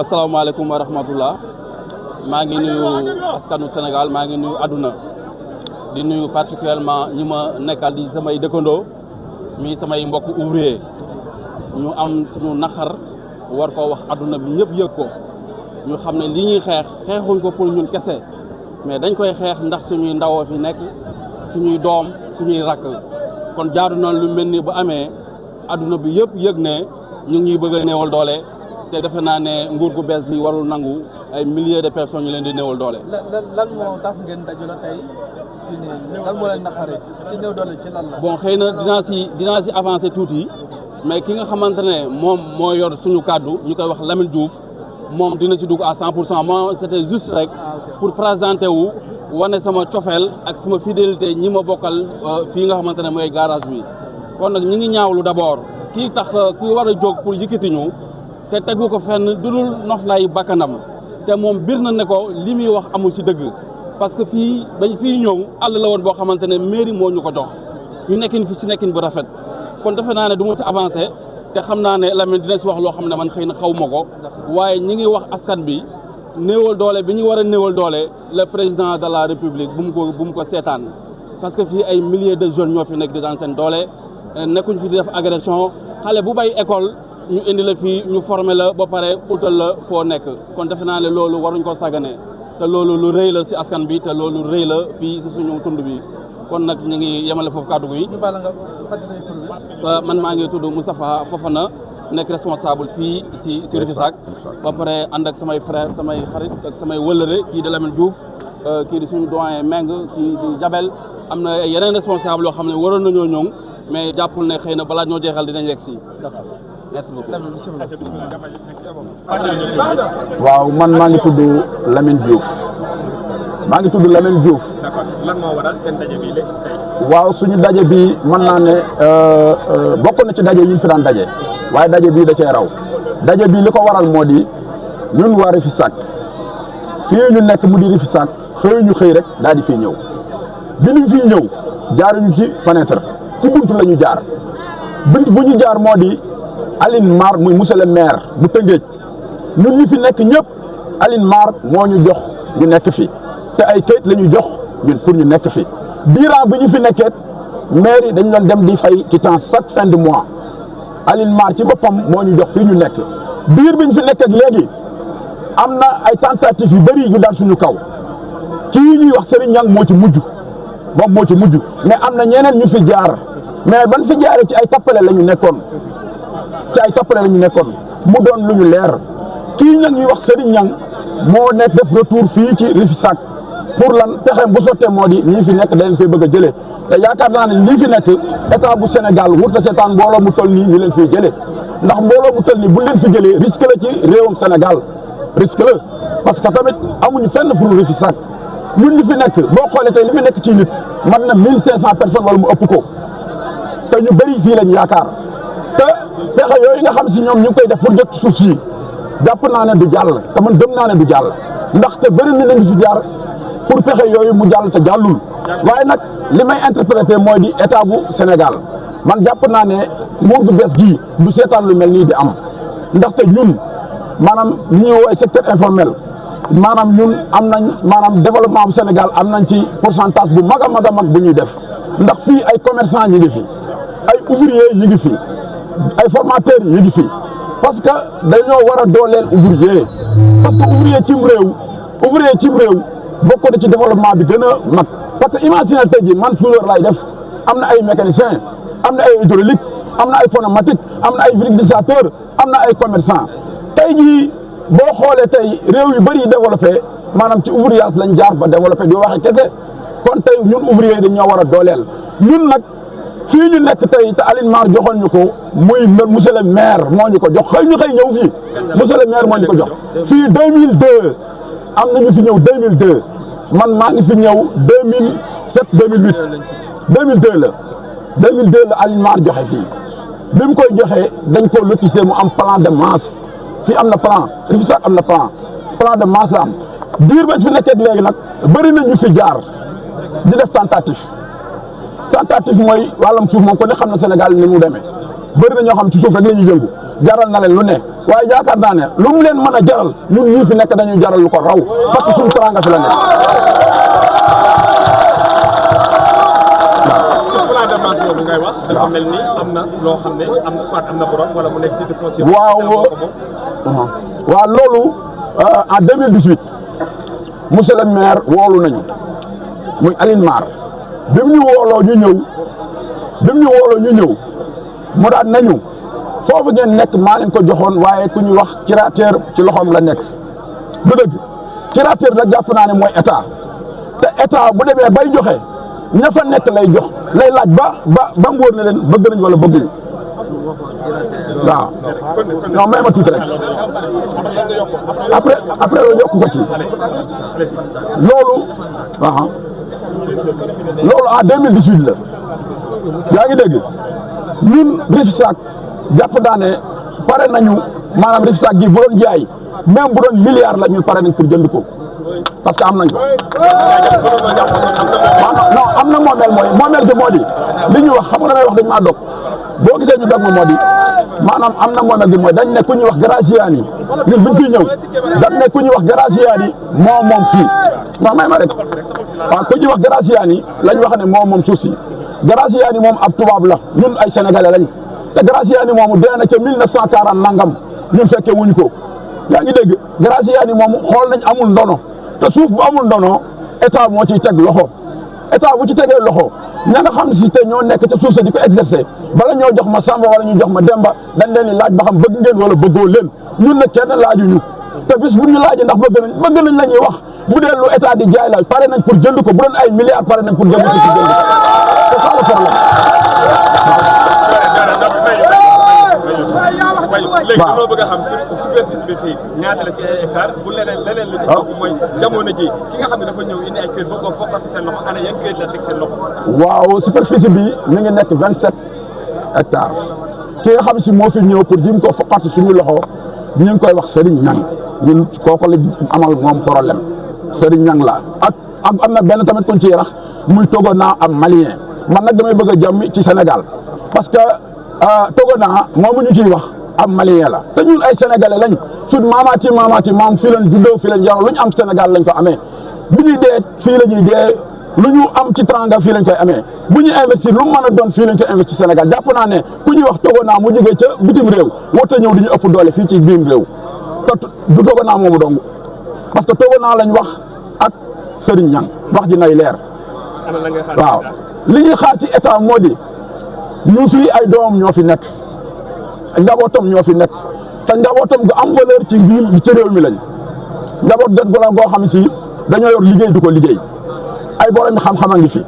asalaamaaleykum wa rahmatullah maa ngi nuyu askanu Sénégal maa ngi nuyu àdduna di nuyu particulièrement ñi ma nekkal di samay dëkkandoo mi samay mbokk ouvrier ñu am suñu naqar war koo wax àdduna bi ñëpp yëg ko ñu xam ne li ñuy xeexuñ ko pour ñun kese mais dañ koy xeex ndax suñuy ndawoo fi nekk suñuy doom suñuy rakk kon jaadu na lu mel ni bu amee àdduna bi yëpp yëg ne ñu ngi ñuy bëgg a néewal doole te defe naa ne nguur gu bees bi warul nangu ay milliers de personnes ñu leen di néewal doole. lan moo tax ngeen dajale tey fii nii lan moo leen naqaree ci néew doole ci lan la. bon xëy na dinaa si avancer tuuti mais ki nga xamante ne moom moo yor suñu kàddu ñu koy wax Lamine Diouf moom dina si dugg à 100% moi c'était juste rek pour présenter wu wane sama cofeel ak sama fidélité ñi ma bokkal fii nga xamante ne mooy garage bi kon nag ñi ngi ñaawlu d'abord kii tax ki war a jóg pour yëkkati ñu te tegu ko fenn dudul noflaayu bakkanam te moom bir na ne ko li muy wax amul ci dëgg parce que fii bañ fii ñëw àll la woon boo xamante ne mairie moo ñu ko jox ñu nekkin fi ci nekkin bu rafet kon defe naa ne du ma ci avancé te xam naa ne Lamine dina ci wax loo xam ne man xëy na xaw ma ko waaye ñi ngi wax askan bi néewal doole bi ñu war a néewal doole le président de la république bu mu ko seetaan parce que fii ay milliers de jeunes ñoo fi nekk di daan seen doole nekkuñ fi di def agression xale bu bay école ñu indi la fii ñu formé la ba pare utal la foo nekk kon defe naa ne loolu waruñ ko sàggane te loolu lu rëy la ci askan bi te loolu rëy la fii ci suñu tund bi kon nag ñu ngi yemale foofu kàddu gi. ñu baal nga fàttali tur bi. man maa ngi tudd Moustapha Fofana nekk responsable fii ci Rufisque ba pare ànd ak samay frère samay xarit ak samay wëllëre kii di Lamine Diouf kii di suñu doyen Meng kii di Jabel am na yeneen responsable yoo xam ne waroon nañoo ñëw mais jàppul ne xëy na balaa ñoo jeexal dinañ yegg si. merci beaucoup. waaw man maa ngi tudd Lamine Diouf d'accord lan moo waral seen daje bi léegi tey. waaw suñu daje bi mën naa ne bokk na ci daje yi ñu fi daan daje waaye daje bii da cee raw daje bi li ko waral moo di ñun waa Rufisque fii ñu nekk mu di Rufisque xëy ñu xëy rek daal di fii ñëw bi ñu fii ñëw jaaruñu ci fenêtre ci buntu la ñu jaar bunt bu ñu jaar moo di Aline Mar muy monsieur le maire bu Tëngéej ñun ñi fi nekk ñëpp Aline Mar moo ñu jox ñu nekk fi te ay kayit la ñu jox ñun pour ñu nekk fi diiran bi ñu fi nekkeet maire yi dañ doon dem di fay quittance chaque fin de mois Aline Mar ci boppam moo ñu jox fii ñu nekk biir bi ñu fi nekkeek léegi am na ay tentatives yu bëri yu daal suñu kaw kii ñuy wax Serigne Niang moo ci mujj moom moo ci mujj mais am na ñeneen ñu fi jaar mais ban fi jaaree ci ay tappale la ñu nekkoon mu doon lu ñu leer kii nag ñuy wax Serigne Niang moo nekk def retour fii ci Rufisque pour lan pexeem bu sottee moo di ñii fi nekk da leen fee bëgg a jëlee te yaakaar naa ne lii fi nekk état bu Sénégal wurta seetaan mbooloo mu toll nii ñu leen fiy jëlee ndax mbooloo mu toll nii bu leen fi jëlee risque la ci réewum Sénégal risque la parce que tamit amuñu fenn fu ñu Rufisque ñun ñi fi nekk boo xoolee tey li fi nekk ci nit mat na 1500 personnes wala mu ëpp ko te ñu bëri fii lañ yaakaar te pexe yooyu nga xam si ñoom ñu ngi koy def pour jot suuf si jàpp naa ne du jàll te man gëm naa ne du jàll ndaxte bëri na nañu fi jaar pour pexe yooyu mu jàll te jàllul waaye nag li may interpréter mooy di état bu Sénégal man jàpp naa ne nguur gu bees gii du seetaan lu mel nii di am ndaxte ñun maanaam li ñuy woowee secteur informel maanaam ñun am nañ maanaam développement bu Sénégal am nañ ci pourcentage bu mag a mag bu ñuy def ndax fii ay commerçant ñi ngi fi ay ouvrier ñi ngi fi ay formateurs ñi ngi fi parce que dañoo war a dooleel ouvrier parce que ouvrier cim réew bokk na ci développement bi gën a mag parce que imagine tey jii man soudeur lay def am na ay mécanicien am na ay hydraulique am na ay pneumatique am na ay vulgarisateur am na ay commerçant tey jii boo xoolee tey réew yu bëri développé maanaam ci ouvriage lañ jaar ba développé di waxe kese kon tey ñun ouvrier yi dañoo war a dooleel ñun nag fii ñu nekk tey te Aline Mar joxoon ñu ko muy monsieur le maire moo ñu ko jox xëy ñu xëy ñëw fii monsieur le maire moo ñu ko jox fii 2002 am na ñu fi ñëw 2002 man maa ngi fi ñëw 2007 2008 2002 la Aline Mar joxe fii bi mu koy joxee dañ ko lotissé mu am plan de masse fii am na plan Rufisque am na plan de masse la am diir bañ fi nekkee léegi nag bëri na ñu fi jaar di def tentative mooy wàllam suuf moom ko ne xam na Sénégal ni mu demee bëri na ñoo xam ci suuf rek la ñuy jëngu jaral na leen lu ne waaye yaakaar naa ne lu mu leen mën a jaral ñun ñii fi nekk dañuy jaral lu ko raw parce que suñu teraanga fi la nekk. plan de marche boobu ngay wax. dafa mel ni am na loo xam ne soit am na borom wala mu nekk titre foncier. waaw loolu en 2018 monsieur le maire woolu nañu muy Aline Mar bi mu ñu wooloo ñu ñëw mu daan nañu foofu ngeen nekk maa leen ko joxoon waaye ku ñuy wax curateur ci loxoom la nekk du dëgg curateur nag jàpp naa ne mooy état te état bu demee bay joxe ña fa nekk lay jox lay laaj ba mu wóor ne leen bëgg nañ wala bëgguñu waaw non may ma tuuti rek après la yokk ko ci loolu loolu en 2018 la yaa ngi dégg ñun Rufisque jàpp naa ne pare nañu maanaam Rufisque gi bu doon jaay même bu doon milliard la ñun pare nañ pour jënd ko parce que am nañ ko non am na moomeel gi moo di li ñu wax xam nga damay wax dañ maa dog boo gisee ñu dog ma moo di maanaam am na moomeel gi mooy dañ ne ku ñuy wax Graziani ñun buñ fiy ñëw dañ ne ku ñuy wax Graziani moom fii non may ma rek waaw ku ñuy wax Graziani lañ wax ne moom suuf si Graziani moom ab tubaab la ñun ay sénégalais lañ te Graziani moomu dee na ca 1940 nangam ñun fekkee wuñ ko yaa ngi dégg Graziani moomu xool nañ amul ndono te suuf bu amul ndono état moo ciy teg loxo état bu ci tegee loxo ña nga xam ne si te ñoo nekk ca suuf sa di ko exercer bala ñoo jox ma Samba wala ñu jox ma Demba dañ leen di laaj ba xam bëgg ngeen wala bëggoo leen ñun nag kenn laajuñu te bis bu ñu laajee ndax bëgg nañ la ñuy wax bu dee lu état di jaay la pare nañ pour jënd ko bu doon ay milliards pare nañ pour jënd ko ci jënd ko c'est ça le problème. léegi dañoo bëgg a xam superficie bi fii ñaata la ci ay hectares bu leneen li ci topp mooy jamono ji ki nga xam ne dafa ñëw indi ay kër ba koo fokkati seen loxo ana yan kër la teg seen loxo. waaw superficie bi mi ngi nekk 27 hectares ki nga xam si moo fi ñëw pour jim ko fokkati suñu loxo ñu ngi koy wax Serigne Niang ñun kooku la amal moom problème Serigne Niang la ak am na benn tamit kuñ ciy rax muy Togona am Malien man nag damay bëgg a jàmm ci Sénégal parce que Togona moomu ñu ciy wax am Malien la te ñun ay sénégalais lañ suñ maamaati maam fii lañ juddoo fii lañ yaroo lu ñu am Sénégal lañ ko amee bu ñuy dee fii la ñuy dee lu ñu am ci tranga fii lañ koy amee bu ñu investir lu mu mën a doon fii lañ koy investir Sénégal jàpp naa ne ku ñuy wax Togona mu jógee ca bitim réew warut a ñëw di ñu ëpp doole fii ci biir réew te du Togona moomu dong parce que Togona lañ wax ak Serigne Niang wax ji nay leer waaw li ñuy xaar ci état moo di ñu fii ay doomam ñoo fi nekk njabootam ñoo fi nekk te njabootam gu am valeur ci biir ci réew mi lañ njaboot gën goo xam si dañoo yor liggéey du ko liggéey ay borom xam-xam a ngi fi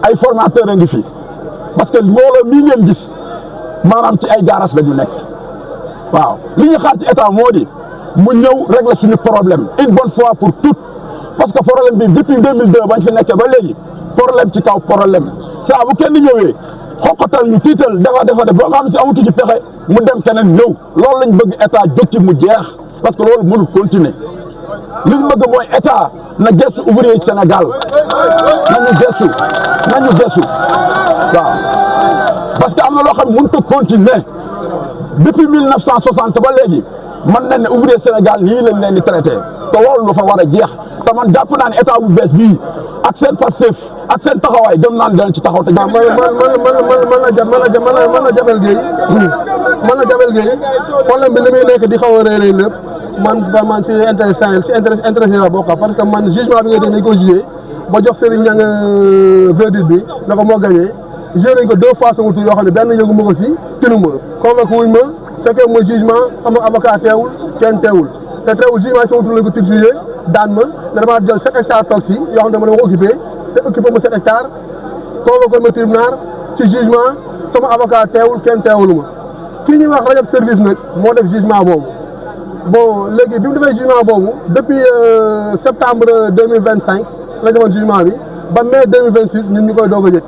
ay formateur a ngi fi parce que mbooloo mii ngeen gis maanaam ci ay gaaraas la ñu nekk waaw li ñu xaar ci état moo di mu ñëw régler suñu problème une bonne fois pour toutes parce que problème bi depuis 2002 bañ fi nekkee ba léegi problème ci kaw problème saa bu kenn ñëwee xoqatal ñu tiital dafa de boo nga xam si amatu ci pexe mu dem keneen ñëw loolu lañ bëgg état jóg ci mu jeex parce que loolu mënul continuer li ñu bëgg mooy état na gëstu ouvrier Sénégal nañu gëstu waaw parce que am na loo xam ne mënut a continuer depuis 1960 ba léegi mën nañ ne ouvrier Sénégal nii lañ leen di traité te loolu lu fa war a jeex te man jàpp naa ne état bu bees bii ak seen Pastef ak seen taxawaay gëm naa ne danañ ci taxaw te. man la Jabel Gueye problème bi li muy nekk di xaw a réeréer lépp man si intéressé la bokk parce que man jugement bi nga dégg nañ ko jugé ba jox Serigne Niang verdict bi na ko moo gagné jugé nañ ko 2 fois sama tur yoo xam ne benn yëngu ma ko ci tinu ma convoqué wuñ ma fekkee ma jugement sama avocat teewul kenn teewul te teewul jugement sama tur lañ ko tig jugé daan ma ne damaa jël 7 hectares toog si yoo xam ne dama ko occupé te occupé ma 7 hectares convoqué ma tribunal ci jugement sama avocat teewul kenn teewulu ma kii ñuy wax Rajab service nag moo def jugement boobu bon léegi bi mu defee jugement boobu depuis septembre 2025 la defoon jugement bi ba mai 2026 ñun ñu koy doog a yëg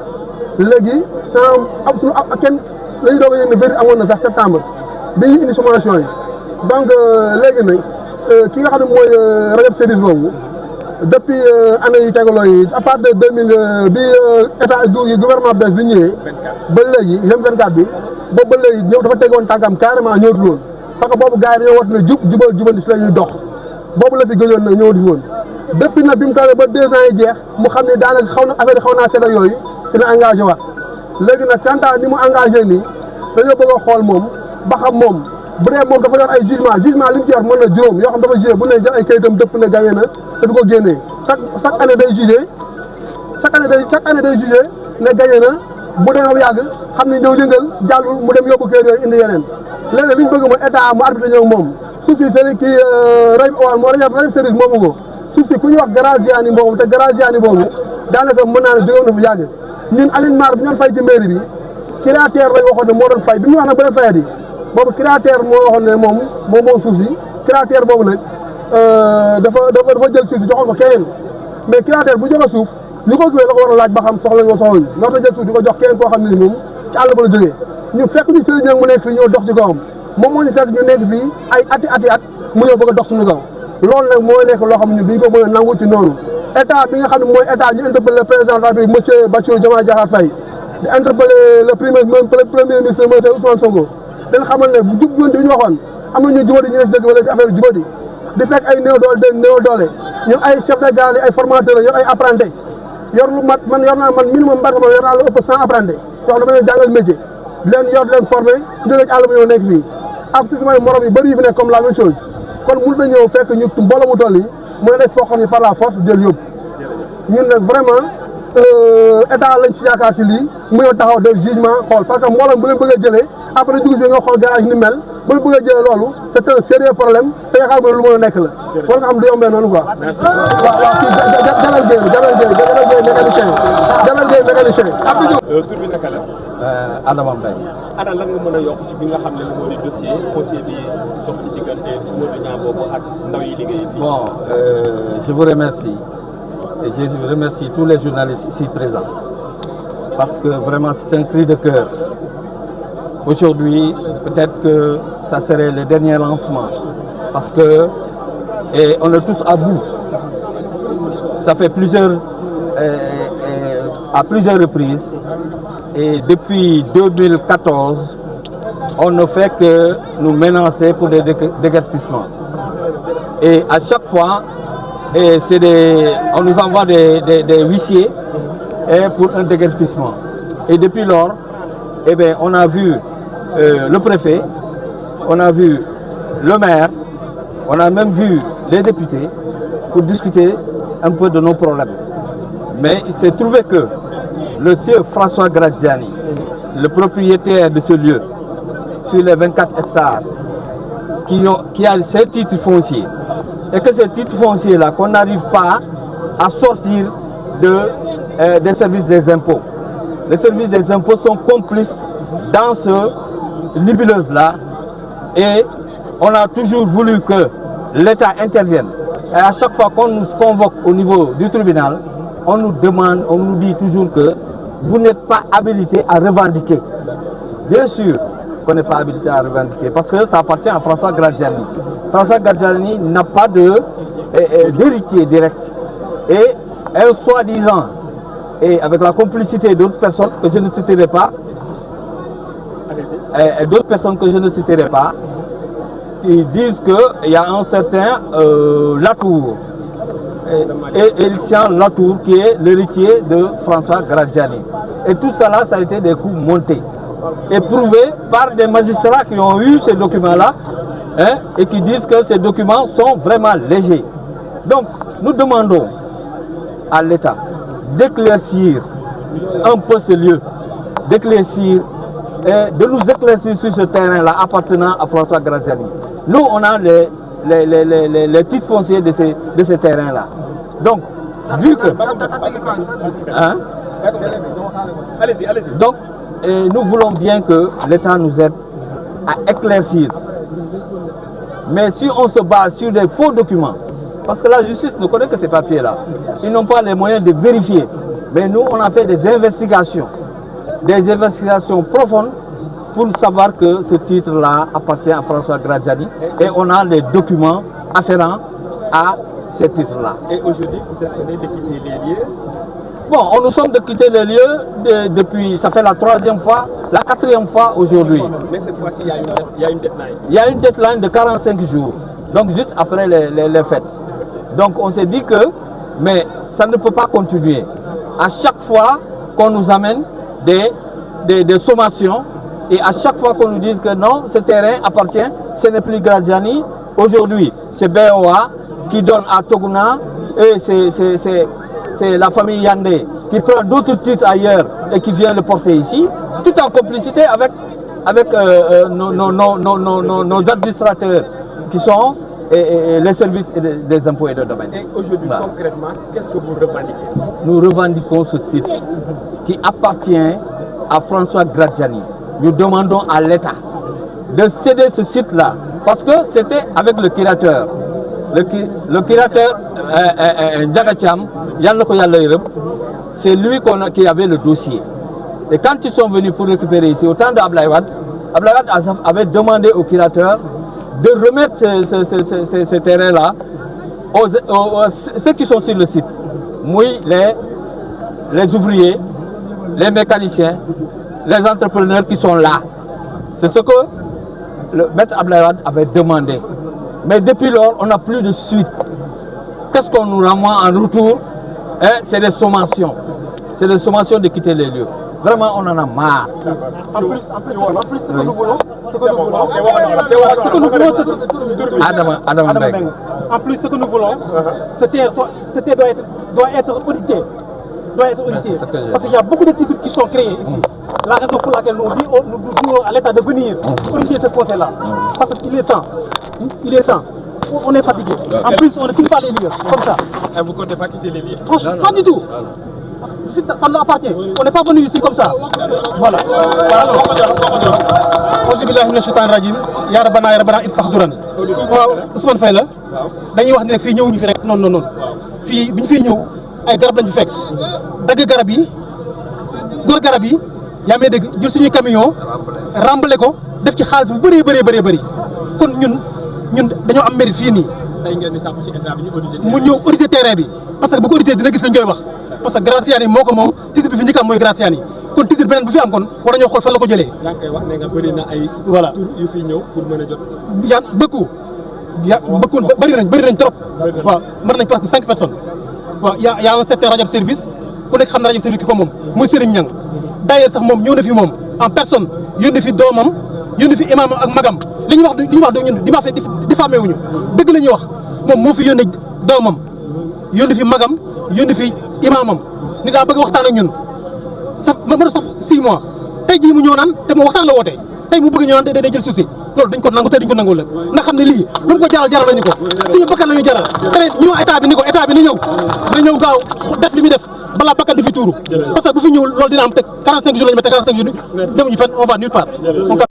léegi sans ab suñu ak kenn la ñuy doog a yëg ne verdict amoon na sax septembre bi ñu indi sommation yi donc léegi nag ki nga xam ne mooy Rajab service boobu depuis année yu tegaloo yi à partir de 2000 bi état gouvernement bees bi ñëwee ba léegi M24 bi boobu ba léegi ñëw dafa tegoon tànkam carrément ñëwatu woon parce que boobu gars yi dañoo wat ne jubal jubanti si la ñuy dox boobu la fi gëjoon na ñëwatu woon depuis nag bi mu toogee ba 2 ans yi jeex mu xam ne daanaka xaw na affaire yi xaw naa seet ak yooyu si na engagé waat léegi nag quant ni mu engagé nii dañoo bëgg a xool moom ba xam moom bu dee moom dafa yor ay jugement li mu ci yor mën na juróom yoo xam dafa jugé bu ne jël ay kayitam dëpp ne gagné na te du ko génnee chaque année day jugé chaque année day jugé ne gagné na bu demee ba yàgg xam ne ñëw yëngal jàllul mu dem yóbbu kayit yooyu indi yeneen léegi li ñu bëgg mooy état mu arbitre ñëw moom suuf si seen kii ray moo rajo service moomu ko suuf si ku ñuy wax Graziani boobu te Graziani boobu daanaka mën naa ne jógoon na fu yàgg ñun Aline Mar bi ñoon fay ci mairie bi créateur lañ waxoon ne moo doon fay bi mu wax ne ba leen fayati boobu créateur moo waxoon ne moom suuf si créateur boobu nag dafa jël suuf si joxoon ko keneen mais créateur bu joxe suuf ñu ko kiwee la ko war a laaj ba xam soxla nga soxlañu moo tax jël suuf di ko jox keneen koo xam ne ni moom ci àll ba la jógee ñu fekk ñu Serigne Niang mu nekk fii ñoo dox ci kawam moom moo ñu fekk ñu nekk fii ay ati at mu ñëw bëgg a dox suñu kaw loolu nag mooy nekk loo xam ne ñun duñ ko mën a nangu ci noonu état bi nga xam ne mooy état ñu interpellé le président de la République monsieur Bassirou Diomaye Diakhar Faye di interpellé le premier ministre monsieur Ousmane Sonko dañ xamal ne bu jubbanti bi ñu waxoon am na ñu jubati ñu ne si dëgg wala di affaire jubati di fekk ay néew doole ñun ay chef de gare ay formateur yor ay apprenti yor lu mat man yor naa man minimum mbarka man yor naa lu ëpp 100 apprenti yoo xam dama leen jàngal métier di leen yor di leen formé jóge ci àll ba ñoo nekk fii ak si samay morom yu bëri yi fi nekk comme la même chose kon mun na ñëw fekk ñu mbooloo mu toll yi mu ne def foo xam ne par la force jël yóbbu ñun nag vraiment état lañ ci yaakaar si lii mu ñëw taxaw def jugement xool parce que mbooloo bu leen bëggee jëlee après dugub bi nga xool garage ni mel bu leen bëggee jëlee loolu c'est un sérieux problème te yaakaar nga lu mën a nekk la wala nga xam du yombee noonu quoi. waaw kii Jabel Gueye mécanicien. tur bi naka la. Adama Mbaye. ana lan nga mën a yokk ci bi nga xam ne moo di dossier bi dox ci diggante Modou Niang boobu ak ndaw yi liggéey fii. Bon, je vous remercie et je remercie tous les journalistes ici présents parce que vraiment c'est un cri de cœur. Aujourd'hui, peut-être que ça serait le dernier lancement parce que on est tous à bout. Ça fait à plusieurs reprises et depuis 2014, on ne fait que nous menacer pour des déguerpissements. Et à chaque fois, on nous envoie des huissiers pour un déguerpissement. Et depuis lors, on a vu le préfet, on a vu le maire, on a même vu les députés pour discuter un peu de nos problèmes. Mais il s'est trouvé que le sieur François Graziani, le propriétaire de ce lieu, sur les 24 hectares, qui a ces titres fonciers, et que ces titres fonciers-là, qu'on n'arrive pas à sortir des services des impôts. Les services des impôts sont complices dans ce nébuleuse-là, et on a toujours voulu que l'État intervienne. Et à chaque fois qu'on nous convoque au niveau du tribunal, on nous demande, on nous dit toujours que vous n'êtes pas habilité à revendiquer. Bien sûr qu'on n'est pas habilité à revendiquer, parce que ça appartient à François Graziani. François Graziani n'a pas d'héritier direct. Et un soi-disant, et avec la complicité d'autres personnes que je ne citerai pas, qui disent qu'il y a un certain Latour, Héritier Latour, qui est l'héritier de François Graziani. Et tout cela, ça a été des coups montés et prouvés par des magistrats qui ont eu ces documents-là, et qui disent que ces documents sont vraiment légers. Donc, nous demandons à l'État d'éclaircir un peu ce lieu, d'éclaircir et de nous éclaircir sur ce terrain-là appartenant à François Graziani. Nous, on a les titres fonciers de ces terrains-là. Donc, vu que... Allez-y. Donc, nous voulons bien que l'État nous aide à éclaircir. Mais si on se base sur des faux documents, parce que la justice ne connaît que ces papiers-là, ils n'ont pas les moyens de vérifier. Mais nous, on a fait des investigations profondes pour savoir que ce titre-là appartient à François Graziani et on a les documents afférents à ces titres-là. Et aujourd'hui, vous essayez de quitter les lieux. Bon, on nous sommes de quitter les lieux depuis, ça fait la 3e fois, la 4e fois aujourd'hui. Mais cette fois-ci, il y a une deadline. Il y a une deadline de 45 jours, donc juste après les fêtes. Donc on s'est dit que, mais ça ne peut pas continuer. À chaque fois qu'on nous amène des sommations, et à chaque fois qu'on nous dise que non, ce terrain appartient, ce n'est plus Gradiani. Aujourd'hui, c'est BOA qui donne à Toguna, et c'est la famille Yandé qui prend d'autres titres ailleurs et qui vient le porter ici, tout en complicité avec nos administrateurs qui sont les services des impôts et des domaines. Et aujourd'hui, Voilà. concrètement, qu'est-ce que vous revendiquez? Nous revendiquons ce site qui appartient à François Gradiani. Nous demandons à l'État de céder ce site-là parce que c'était avec le curateur. Le curateur Ndiagacham, c'est lui qui avait le dossier. Et quand ils sont venus pour récupérer ici, au temps d'Ablaye Wade, Ablaye Wade avait demandé au curateur de remettre ces terrains-là ceux qui sont sur le site. Oui, les ouvriers, les mécaniciens, les entrepreneurs qui sont là. C'est ce que le maître Ablaye Wade avait demandé. Mais depuis lors, on n'a plus de suite. Qu'est-ce qu'on nous renvoie en retour? C'est des sommations. C'est des sommations de quitter les lieux. Vraiment, on en a marre. En plus, ce que nous voulons, Adam Mbengue. En plus, ce que nous voulons, ce terre doit être audité. Parce qu'il y a beaucoup de titres qui sont créés ici. La raison pour laquelle nous disons à l'État de venir auditer ce procès-là. Parce qu'il est temps. Il est temps. On est fatigué. En plus, on ne quitte pas les lieux comme ça. Et vous ne comptez pas quitter les lieux? Franchement, pas du tout. Ça nous appartient. On n'est pas venu ici comme ça. Voilà. Ya rabbana it faxduran waaw Ousmane Faye la dañuy wax ne rek fii ñëw ñu fi rek non fii bi ñu fiy ñëw ay garab lañ fi fekk dagg garab yi góor garab yi yaa may dégg jël suñuy camion rembale ko def ci xaalis bu bëree kon ñun dañoo am mérite fii nii tey ngeen di sàkku ci état bi ñu auditer mu ñëw auditer terrain bi parce que bu ko auditer dina gis lañ koy wax parce que Graziani moo ko moom titre bi fi njëkk am mooy Graziani kon titre beneen bu fi am kon war nañoo xool fan la ko jëlee. yaa ngi koy wax ne nga bëri na ay voilà tur yu fi ñëw pour mën a jot. bëkku bëri nañ trop waaw mën nañ presque 5 personnes waaw y a un certain Rajab Service ku nekk xam na Rajab Service ki ko moom muy Serigne Niang d'ailleurs sax moom ñëw na fi moom en personne yónni fi doomam yónni fi imam ak magam li ñu wax du ñun diffamé wuñu dëgg la ñuy wax moom moo fi yónni doomam yónni fi magam yónni fi imamam ni daa bëgg waxtaan ak ñun sax ma sax 6 mois tey jii mu ñëw naan te moom waxtaan la woote tey mu bëgg ñëw naan day jël suuf si loolu dañ ko nangu tey dañ ko nangul la ndax xam ne lii lu mu ko jaral nañu ko suñu bakkan lañu jaral te ñu état bi ni ko état bi na ñëw gaaw def li muy def balaa bakkan di fi tuuru parce que bu fi ñëwul loolu dina am te 45 jours lañu te 45 jours demuñu fenn on va nulle part